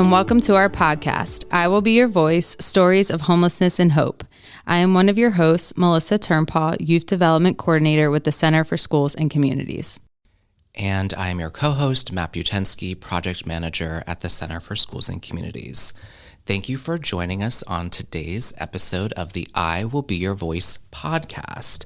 and welcome to our podcast, I Will Be Your Voice, Stories of Homelessness and Hope. I am one of your hosts, Melissa Turnpaw, Youth Development Coordinator with the Center for Schools and Communities. And I am your co-host, Matt Butensky, Project Manager at the Center for Schools and Communities. Thank you for joining us on today's episode of the I Will Be Your Voice podcast.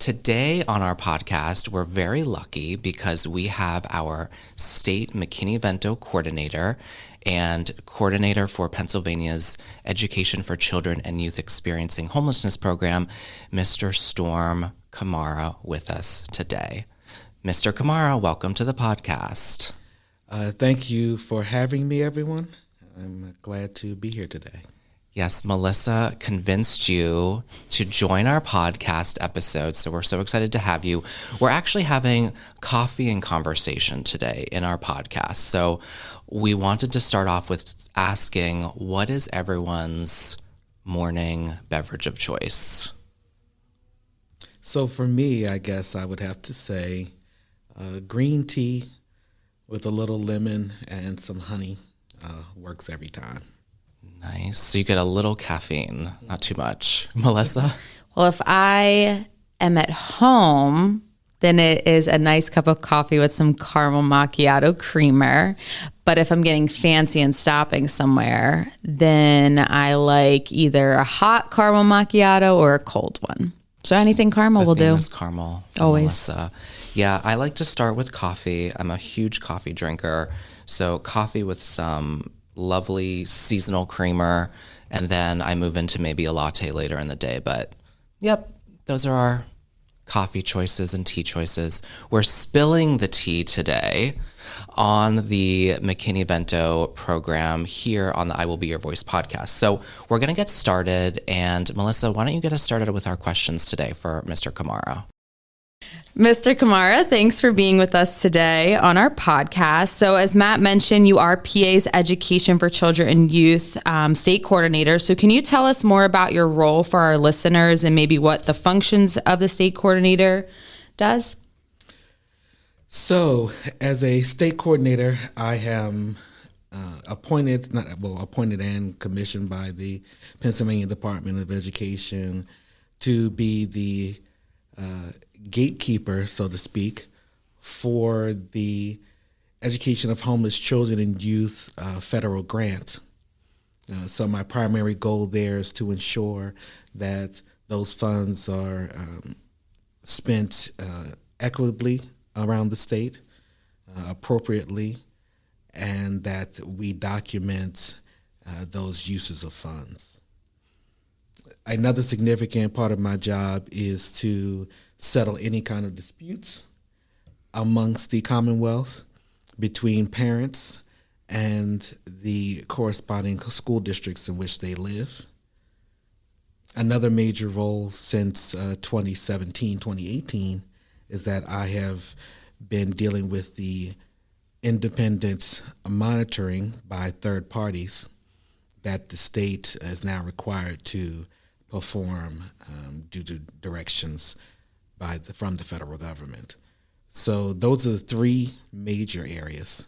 Today on our podcast, we're very lucky because we have our state McKinney-Vento coordinator and coordinator for Pennsylvania's Education for Children and Youth Experiencing Homelessness program, Mr. Storm Camara, with us today. Mr. Camara, welcome to the podcast. Thank you for having me, everyone. I'm glad to be here today. Yes, Melissa convinced you to join our podcast episode, so we're so excited to have you. We're actually having coffee and conversation today in our podcast. So we wanted to start off with asking, what is everyone's morning beverage of choice? So for me, I guess I would have to say green tea with a little lemon and some honey works every time. Nice. So you get a little caffeine, not too much. Melissa? Well, if I am at home, then it is a nice cup of coffee with some caramel macchiato creamer. But if I'm getting fancy and stopping somewhere, then I like either a hot caramel macchiato or a cold one. So anything caramel will do. The famous caramel. Always. Melissa. Yeah, I like to start with coffee. I'm a huge coffee drinker. So coffee with some lovely seasonal creamer, and then I move into maybe a latte later in the day. But yep, those are our coffee choices and tea choices. We're spilling the tea today on the McKinney-Vento program here on the I Will Be Your Voice podcast. So we're going to get started, and Melissa, why don't you get us started with our questions today for Mr. Camara? Mr. Camara, thanks for being with us today on our podcast. So as Matt mentioned, you are PA's Education for Children and Youth state coordinator. So can you tell us more about your role for our listeners and maybe what the functions of the state coordinator does? So as a state coordinator, I am appointed and commissioned by the Pennsylvania Department of Education to be the gatekeeper, so to speak, for the Education of Homeless Children and Youth federal grant. So my primary goal there is to ensure that those funds are spent equitably around the state, appropriately, and that we document those uses of funds. Another significant part of my job is to settle any kind of disputes amongst the Commonwealth between parents and the corresponding school districts in which they live. Another major role since 2017, 2018 is that I have been dealing with the independent monitoring by third parties that the state is now required to perform due to directions from the federal government. So those are the three major areas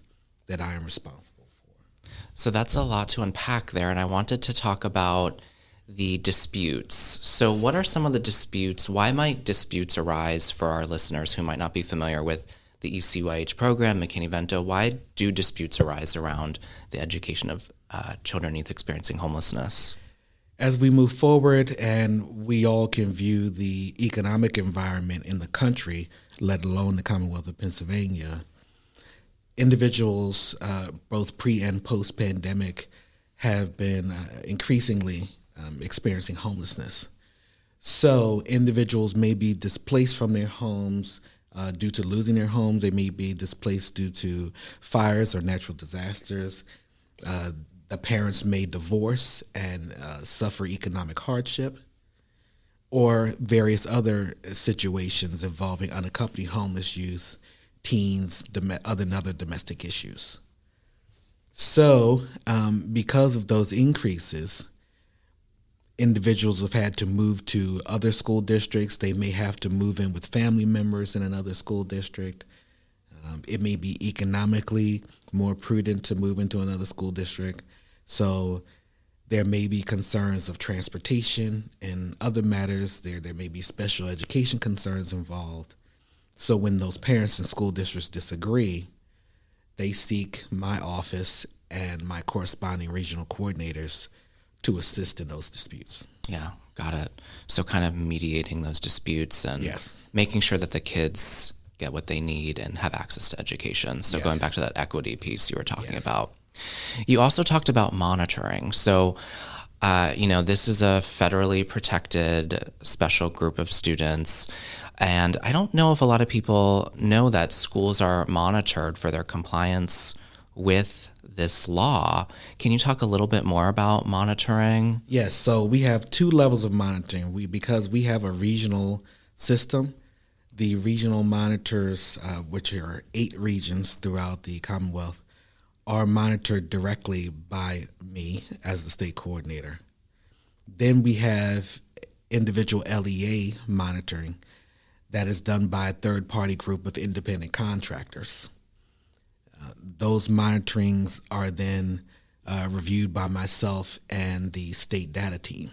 that I am responsible for. So that's a lot to unpack there, and I wanted to talk about the disputes. So what are some of the disputes? Why might disputes arise for our listeners who might not be familiar with the ECYEH program, McKinney-Vento? Why do disputes arise around the education of children and youth experiencing homelessness? As we move forward and we all can view the economic environment in the country, let alone the Commonwealth of Pennsylvania, individuals, both pre and post-pandemic, have been increasingly experiencing homelessness. So individuals may be displaced from their homes due to losing their homes. They may be displaced due to fires or natural disasters. The parents may divorce and suffer economic hardship, or various other situations involving unaccompanied homeless youth, teens, other domestic issues. So because of those increases, individuals have had to move to other school districts. They may have to move in with family members in another school district. It may be economically more prudent to move into another school district. So there may be concerns of transportation and other matters. There may be special education concerns involved. So when those parents and school districts disagree, they seek my office and my corresponding regional coordinators to assist in those disputes. Yeah, got it. So kind of mediating those disputes and making sure that the kids get what they need and have access to education. So going back to that equity piece you were talking about. You also talked about monitoring. So, this is a federally protected special group of students. And I don't know if a lot of people know that schools are monitored for their compliance with this law. Can you talk a little bit more about monitoring? Yes, so we have two levels of monitoring. Because we have a regional system, the regional monitors, which are 8 regions throughout the Commonwealth, are monitored directly by me as the state coordinator. Then we have individual LEA monitoring that is done by a third-party group of independent contractors. Those monitorings are then reviewed by myself and the state data team.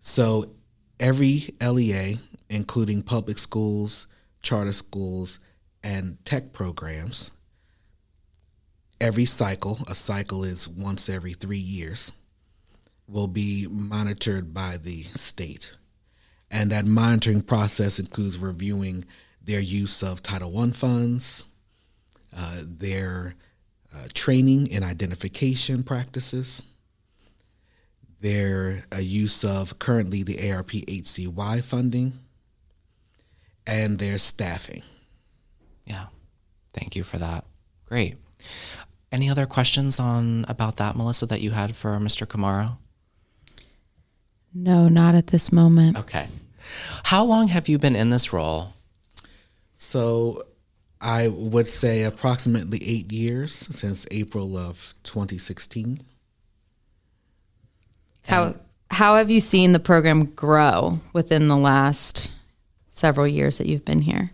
So every LEA, including public schools, charter schools, and tech programs, every cycle, a cycle is once every 3 years, will be monitored by the state. And that monitoring process includes reviewing their use of Title I funds, their training and identification practices, their use of currently the ARP ECYEH funding, and their staffing. Yeah, thank you for that. Great. Any other questions about that, Melissa, that you had for Mr. Camara? No, not at this moment. Okay. How long have you been in this role? So I would say approximately 8 years, since April of 2016. How have you seen the program grow within the last several years that you've been here?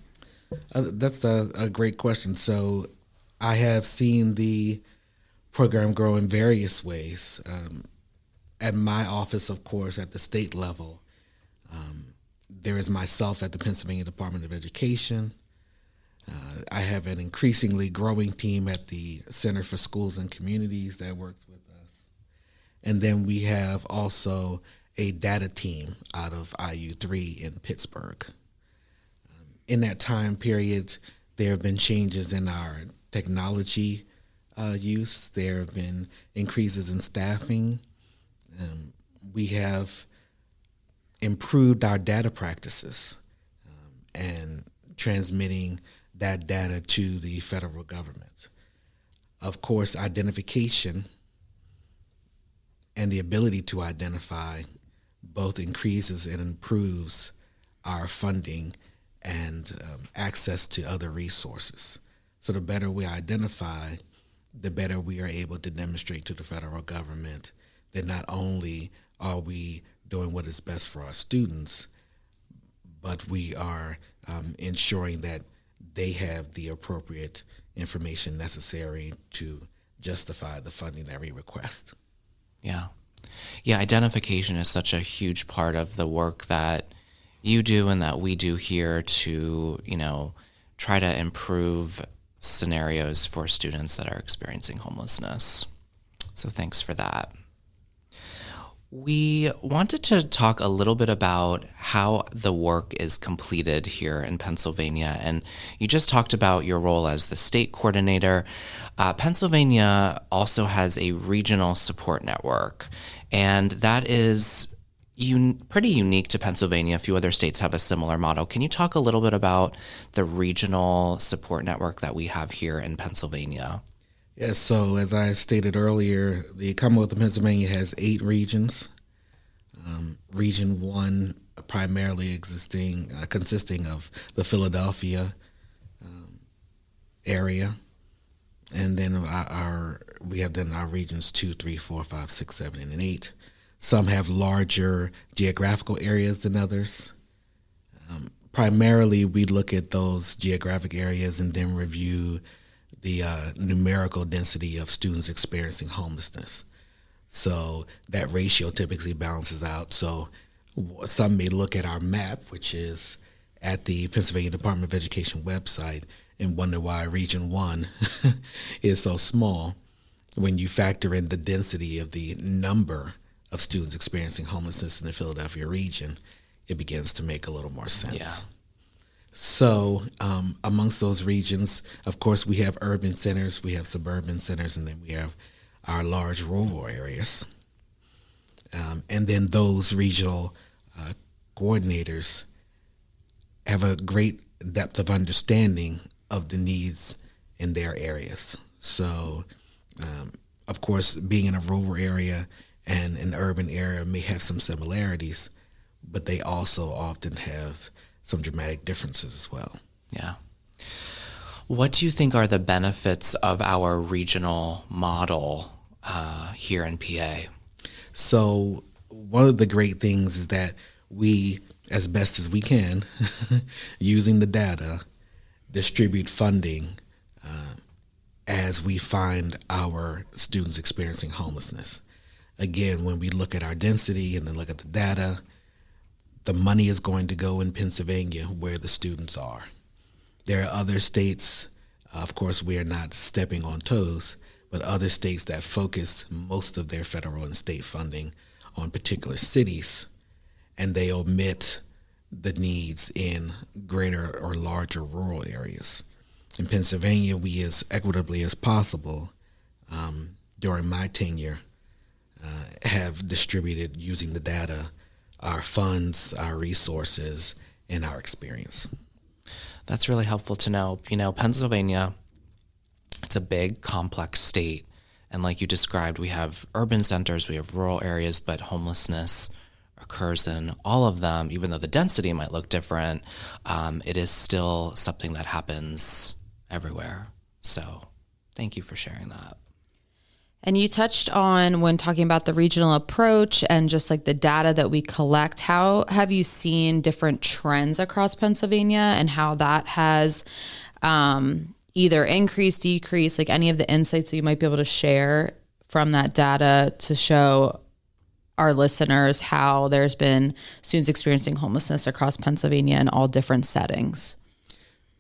That's a great question. So I have seen the program grow in various ways. At my office, of course, at the state level, there is myself at the Pennsylvania Department of Education. I have an increasingly growing team at the Center for Schools and Communities that works with us. And then we have also a data team out of IU3 in Pittsburgh. In that time period, there have been changes in our technology use. There have been increases in staffing. We have improved our data practices and transmitting that data to the federal government. Of course, identification and the ability to identify both increases and improves our funding and access to other resources. So the better we identify, the better we are able to demonstrate to the federal government that not only are we doing what is best for our students, but we are ensuring that they have the appropriate information necessary to justify the funding that we request. Yeah. Yeah, identification is such a huge part of the work that you do and that we do here to, try to improve scenarios for students that are experiencing homelessness. So thanks for that. We wanted to talk a little bit about how the work is completed here in Pennsylvania. And you just talked about your role as the state coordinator. Pennsylvania also has a regional support network, and that is pretty unique to Pennsylvania. A few other states have a similar model. Can you talk a little bit about the regional support network that we have here in Pennsylvania? Yes, so as I stated earlier, the Commonwealth of Pennsylvania has 8 regions. Region 1 primarily consisting of the Philadelphia area. And then we have our regions 2, 3, 4, 5, 6, 7, and 8. Some have larger geographical areas than others. primarily we look at those geographic areas and then review the numerical density of students experiencing homelessness. So that ratio typically balances out. So some may look at our map, which is at the Pennsylvania Department of Education website, and wonder why Region 1 is so small. When you factor in the density of the number of students experiencing homelessness in the Philadelphia region, it begins to make a little more sense. Yeah. So amongst those regions, of course, we have urban centers, we have suburban centers, and then we have our large rural areas. And then those regional coordinators have a great depth of understanding of the needs in their areas. So, of course, being in a rural area and an urban area may have some similarities, but they also often have some dramatic differences as well. Yeah. What do you think are the benefits of our regional model here in PA? So one of the great things is that we, as best as we can, using the data, distribute funding as we find our students experiencing homelessness. Again, when we look at our density and then look at the data, the money is going to go in Pennsylvania where the students are. There are other states, of course, we are not stepping on toes, but other states that focus most of their federal and state funding on particular cities, and they omit the needs in greater or larger rural areas. In Pennsylvania, we, as equitably as possible, during my tenure, have distributed, using the data, our funds, our resources, and our experience. That's really helpful to know. You know, Pennsylvania, it's a big, complex state. And like you described, we have urban centers, we have rural areas, but homelessness occurs in all of them. Even though the density might look different, it is still something that happens everywhere. So thank you for sharing that. And you touched on, when talking about the regional approach and just like the data that we collect, how have you seen different trends across Pennsylvania and how that has either increased, decreased, like any of the insights that you might be able to share from that data to show our listeners how there's been students experiencing homelessness across Pennsylvania in all different settings?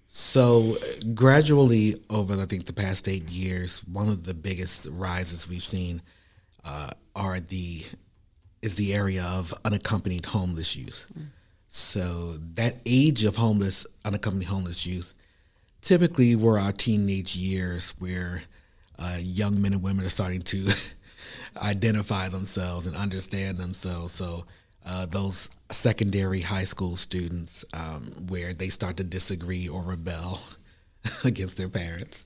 So gradually over, I think, the past 8 years, one of the biggest rises we've seen is the area of unaccompanied homeless youth. So that age of unaccompanied homeless youth typically were our teenage years, where young men and women are starting to identify themselves and understand themselves. So those secondary high school students, where they start to disagree or rebel against their parents,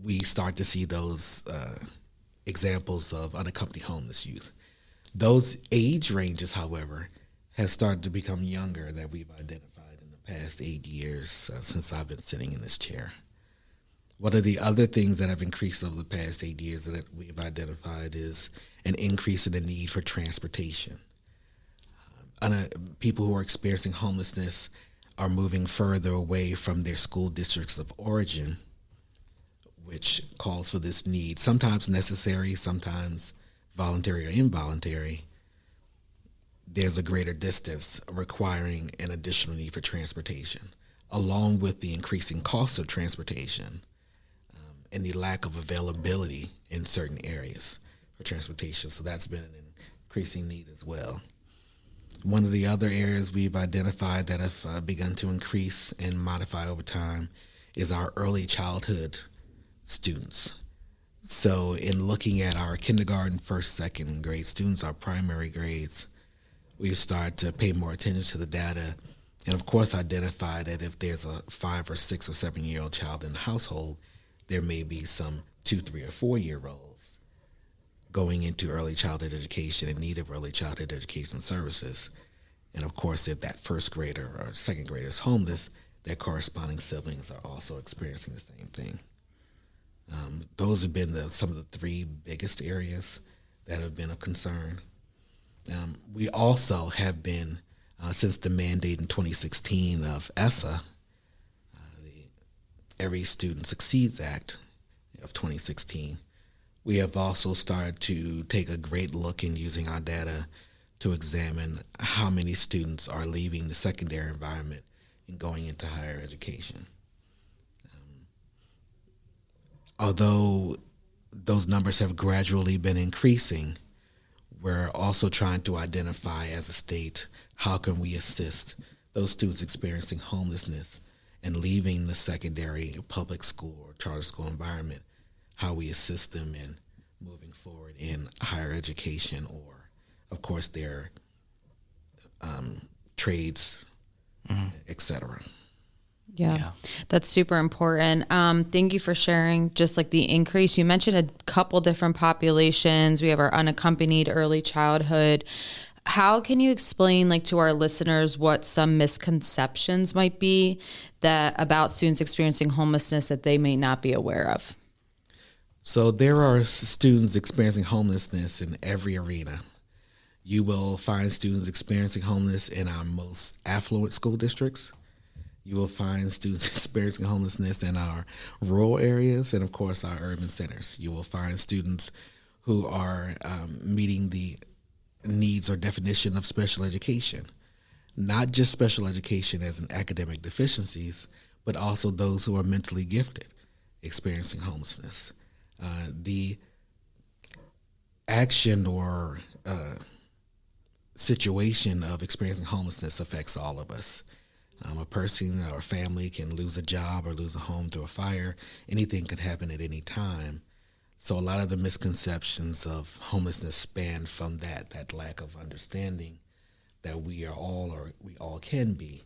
we start to see those examples of unaccompanied homeless youth. Those age ranges, however, have started to become younger, that we've identified in the past 8 years since I've been sitting in this chair. One of the other things that have increased over the past 8 years that we've identified is an increase in the need for transportation. People who are experiencing homelessness are moving further away from their school districts of origin, which calls for this need, sometimes necessary, sometimes voluntary or involuntary. There's a greater distance requiring an additional need for transportation, along with the increasing cost of transportation and the lack of availability in certain areas for transportation. So that's been an increasing need as well. One of the other areas we've identified that have begun to increase and modify over time is our early childhood students. So in looking at our kindergarten, first, second grade students, our primary grades, we've started to pay more attention to the data and, of course, identify that if there's a 5 or 6 or 7-year-old child in the household, there may be some 2, 3, or 4-year-olds going into early childhood education in need of early childhood education services. And of course, if that first grader or second grader is homeless, their corresponding siblings are also experiencing the same thing. Those have been some of the 3 biggest areas that have been of concern. We also have been Since the mandate in 2016 of ESSA, the Every Student Succeeds Act of 2016, we have also started to take a great look in using our data to examine how many students are leaving the secondary environment and going into higher education. Although those numbers have gradually been increasing, we're also trying to identify as a state how can we assist those students experiencing homelessness and leaving the secondary public school or charter school environment, how we assist them in moving forward in higher education or, of course, their trades, et cetera. Yeah, that's super important. Thank you for sharing just like the increase. You mentioned a couple different populations. We have our unaccompanied early childhood. How can you explain like to our listeners what some misconceptions might be that about students experiencing homelessness that they may not be aware of? So there are students experiencing homelessness in every arena. You will find students experiencing homelessness in our most affluent school districts. You will find students experiencing homelessness in our rural areas and, of course, our urban centers. You will find students who are meeting the needs or definition of special education, not just special education as in academic deficiencies, but also those who are mentally gifted experiencing homelessness. The action or situation of experiencing homelessness affects all of us. A person or a family can lose a job or lose a home through a fire. Anything could happen at any time. So a lot of the misconceptions of homelessness span from that lack of understanding that we are all, or we all can be,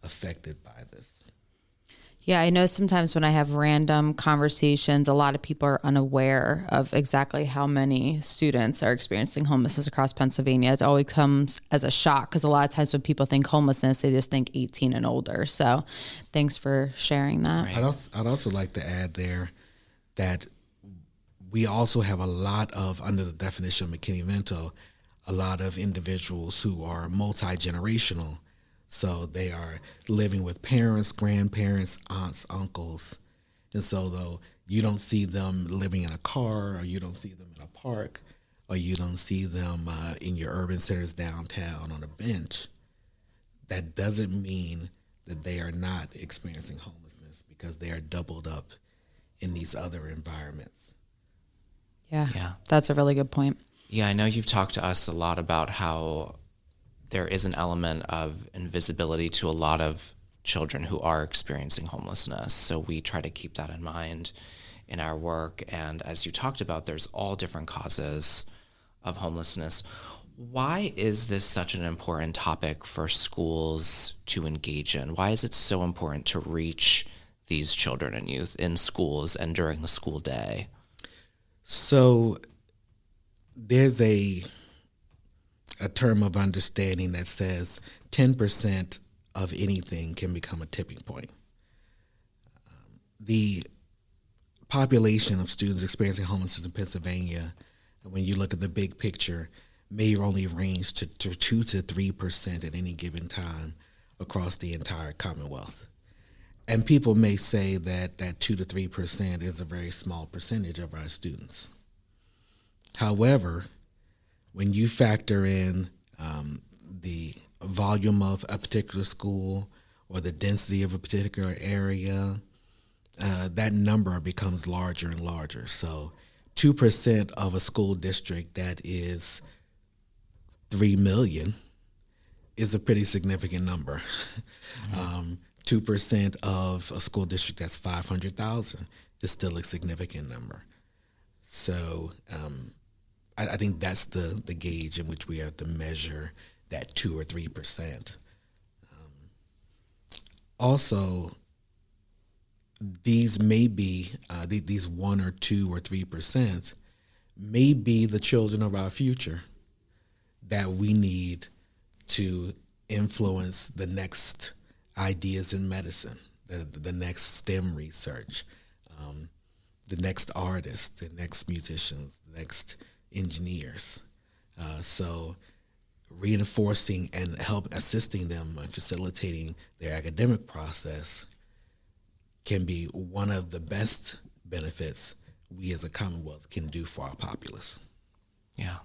affected by this. Yeah, I know sometimes when I have random conversations, a lot of people are unaware of exactly how many students are experiencing homelessness across Pennsylvania. It always comes as a shock because a lot of times when people think homelessness, they just think 18 and older. So thanks for sharing that. Right. I'd also like to add there that we also have a lot of, under the definition of McKinney-Vento, a lot of individuals who are multi-generational. So they are living with parents, grandparents, aunts, uncles. And so though you don't see them living in a car, or you don't see them in a park, or you don't see them in your urban centers downtown on a bench, that doesn't mean that they are not experiencing homelessness because they are doubled up in these other environments. Yeah, that's a really good point. Yeah, I know you've talked to us a lot about how there is an element of invisibility to a lot of children who are experiencing homelessness. So we try to keep that in mind in our work. And as you talked about, there's all different causes of homelessness. Why is this such an important topic for schools to engage in? Why is it so important to reach these children and youth in schools and during the school day? So there's a term of understanding that says 10% of anything can become a tipping point. The population of students experiencing homelessness in Pennsylvania, when you look at the big picture, may only range to 2 to 3% at any given time across the entire Commonwealth. And people may say that 2 to 3% is a very small percentage of our students. However, when you factor in the volume of a particular school or the density of a particular area, that number becomes larger and larger. So 2% of a school district that is 3 million is a pretty significant number. 2% of a school district that's 500,000 is still a significant number. So I think that's the gauge in which we have to measure that 2 or 3%. Also, these may be, these 1 or 2 or 3% may be the children of our future that we need to influence the next ideas in medicine, the next STEM research, the next artists, the next musicians, the next engineers. So reinforcing and assisting them and facilitating their academic process can be one of the best benefits we as a Commonwealth can do for our populace. Yeah.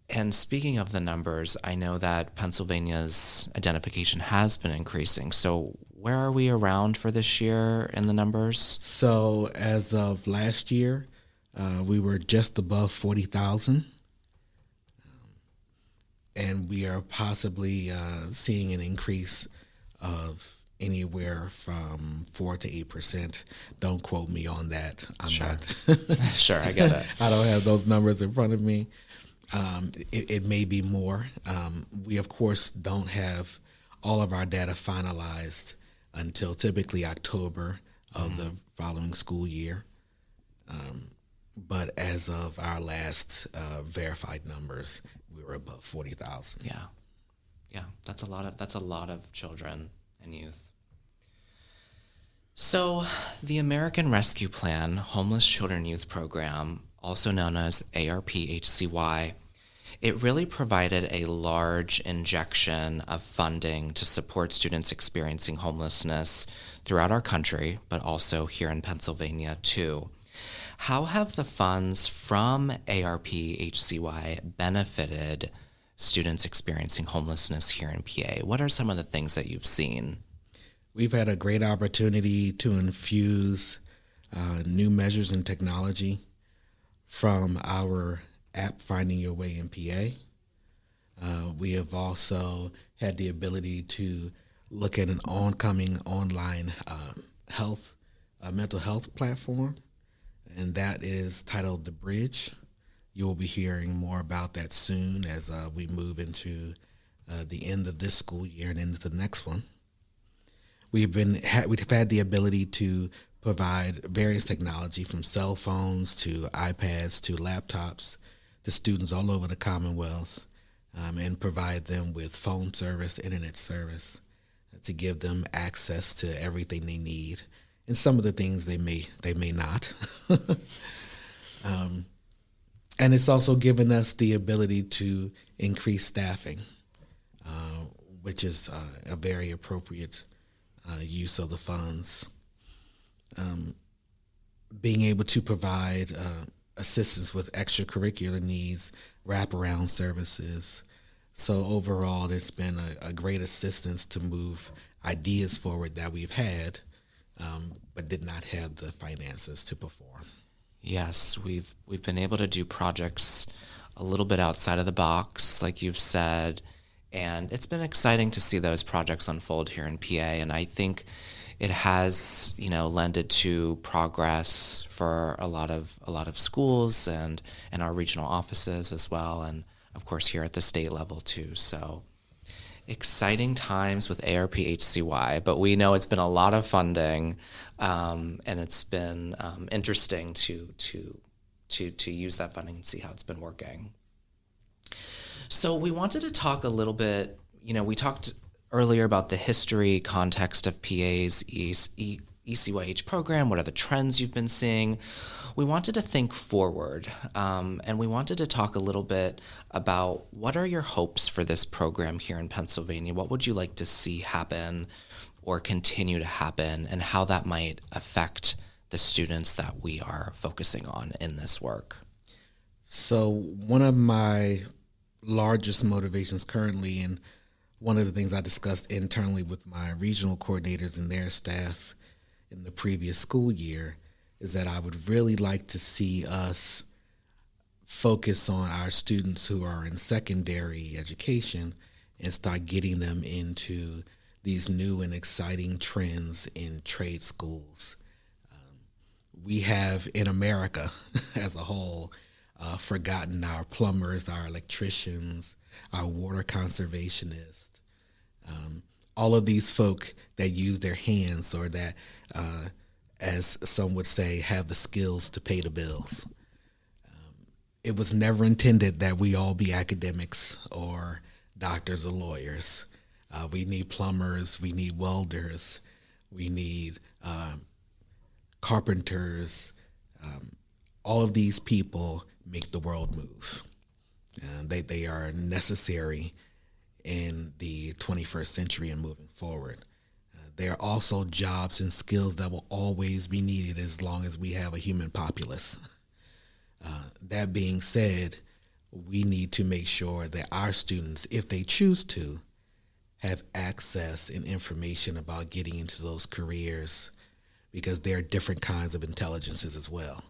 And speaking of the numbers, I know that Pennsylvania's identification has been increasing. So where are we around for this year in the numbers? So as of last year, we were just above 40,000. And we are possibly seeing an increase of anywhere from 4 to 8%. Don't quote me on that. I'm not. Sure, I get it. I don't have those numbers in front of me. It may be more. We, of course, don't have all of our data finalized until typically October of the following school year. But as of our last verified numbers, we were above 40,000. Yeah, that's a lot of children and youth. So, the American Rescue Plan Homeless Children Youth Program, also known as ARP-HCY, it really provided a large injection of funding to support students experiencing homelessness throughout our country, but also here in Pennsylvania too. How have the funds from ARP-HCY benefited students experiencing homelessness here in PA? What are some of the things that you've seen? We've had a great opportunity to infuse new measures and technology from our app, Finding Your Way in PA. We have also had the ability to look at an oncoming online mental health platform, and that is titled The Bridge. You'll be hearing more about that soon as we move into the end of this school year and into the next one. We've had the ability to provide various technology from cell phones to iPads to laptops to students all over the Commonwealth, and provide them with phone service, internet service, to give them access to everything they need, and some of the things they may not. And it's also given us the ability to increase staffing, which is a very appropriate use of the funds. Being able to provide assistance with extracurricular needs, wraparound services. So overall, it's been a great assistance to move ideas forward that we've had, but did not have the finances to perform. Yes, we've been able to do projects a little bit outside of the box, like you've said, and it's been exciting to see those projects unfold here in PA. And I think it has, lended to progress for a lot of schools and our regional offices as well, and of course here at the state level too. So exciting times with ARP-HCY, but we know it's been a lot of funding, and it's been interesting to use that funding and see how it's been working. So we wanted to talk a little bit, we talked earlier about the history, context of PA's ECYEH program. What are the trends you've been seeing? We wanted to think forward, and we wanted to talk a little bit about what are your hopes for this program here in Pennsylvania? What would you like to see happen or continue to happen, and how that might affect the students that we are focusing on in this work? So one of my largest motivations currently, and one of the things I discussed internally with my regional coordinators and their staff in the previous school year, is that I would really like to see us focus on our students who are in secondary education and start getting them into these new and exciting trends in trade schools. We have in America as a whole forgotten our plumbers, our electricians, our water conservationists, all of these folk that use their hands, or that, as some would say, have the skills to pay the bills. It was never intended that we all be academics or doctors or lawyers. We need plumbers, we need welders, we need carpenters. All of these people make the world move. They are necessary in the 21st century and moving forward. There are also jobs and skills that will always be needed as long as we have a human populace. That being said, we need to make sure that our students, if they choose to, have access and information about getting into those careers, because there are different kinds of intelligences as well.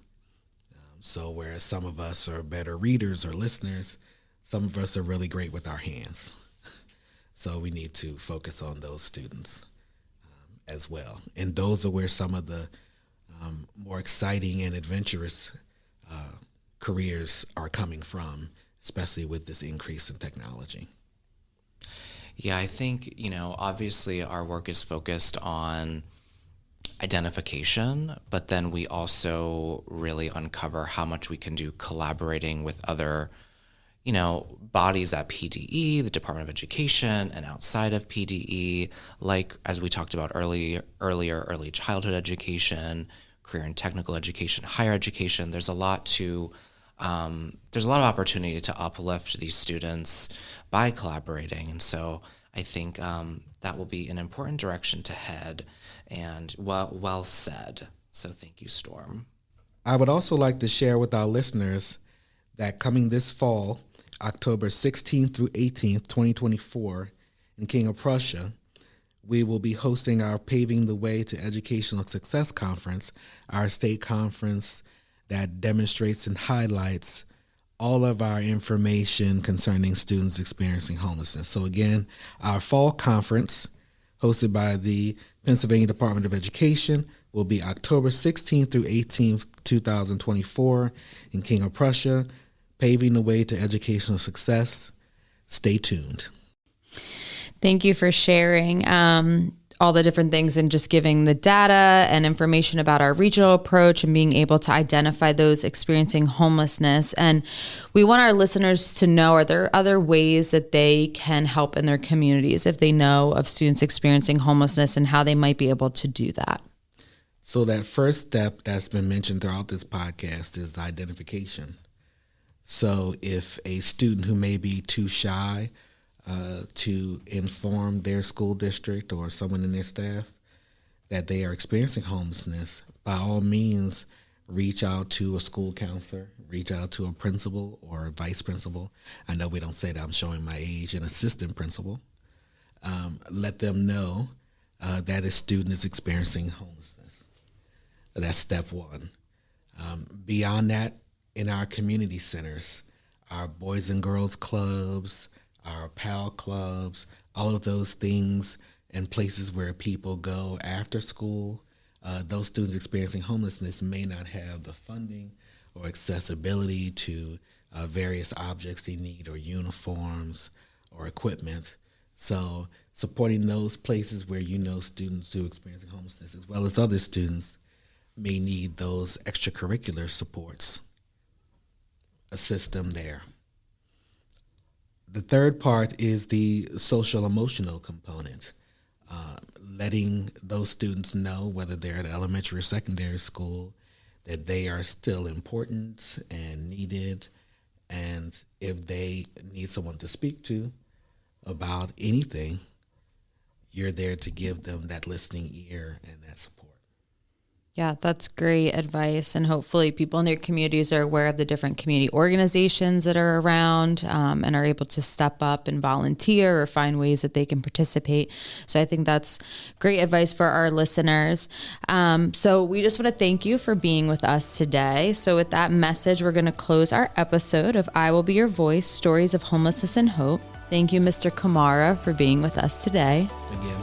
So whereas some of us are better readers or listeners, some of us are really great with our hands. So we need to focus on those students as well. And those are where some of the more exciting and adventurous careers are coming from, especially with this increase in technology. Yeah, I think, obviously our work is focused on identification, but then we also really uncover how much we can do collaborating with other, bodies at PDE, the Department of Education, and outside of PDE, like as we talked about early childhood education, career and technical education, higher education. There's a lot of opportunity to uplift these students by collaborating. And so I think that will be an important direction to head, and well said. So thank you, Storm. I would also like to share with our listeners that coming this fall, October 16th through 18th, 2024, in King of Prussia, we will be hosting our Paving the Way to Educational Success Conference, our state conference that demonstrates and highlights all of our information concerning students experiencing homelessness. So again, our fall conference, hosted by the Pennsylvania Department of Education, will be October 16th through 18th, 2024 in King of Prussia, Paving the Way to Educational Success. Stay tuned. Thank you for sharing all the different things and just giving the data and information about our regional approach and being able to identify those experiencing homelessness. And we want our listeners to know, are there other ways that they can help in their communities if they know of students experiencing homelessness, and how they might be able to do that? So that first step that's been mentioned throughout this podcast is identification. So if a student who may be too shy to inform their school district or someone in their staff that they are experiencing homelessness, by all means, reach out to a school counselor, reach out to a principal or a vice principal. I know we don't say that, I'm showing my age, an assistant principal. Let them know that a student is experiencing homelessness. That's step one. Beyond that, in our community centers, our Boys and Girls Clubs, our PAL clubs, all of those things and places where people go after school, those students experiencing homelessness may not have the funding or accessibility to various objects they need, or uniforms or equipment. So supporting those places where students who are experiencing homelessness, as well as other students, may need those extracurricular supports. Assist them there. The third part is the social emotional component, letting those students know, whether they're at elementary or secondary school, that they are still important and needed, and if they need someone to speak to about anything, you're there to give them that listening ear and that support. Yeah, that's great advice. And hopefully people in their communities are aware of the different community organizations that are around and are able to step up and volunteer or find ways that they can participate. So I think that's great advice for our listeners. So we just want to thank you for being with us today. So with that message, we're going to close our episode of I Will Be Your Voice, Stories of Homelessness and Hope. Thank you, Mr. Camara, for being with us today. Again,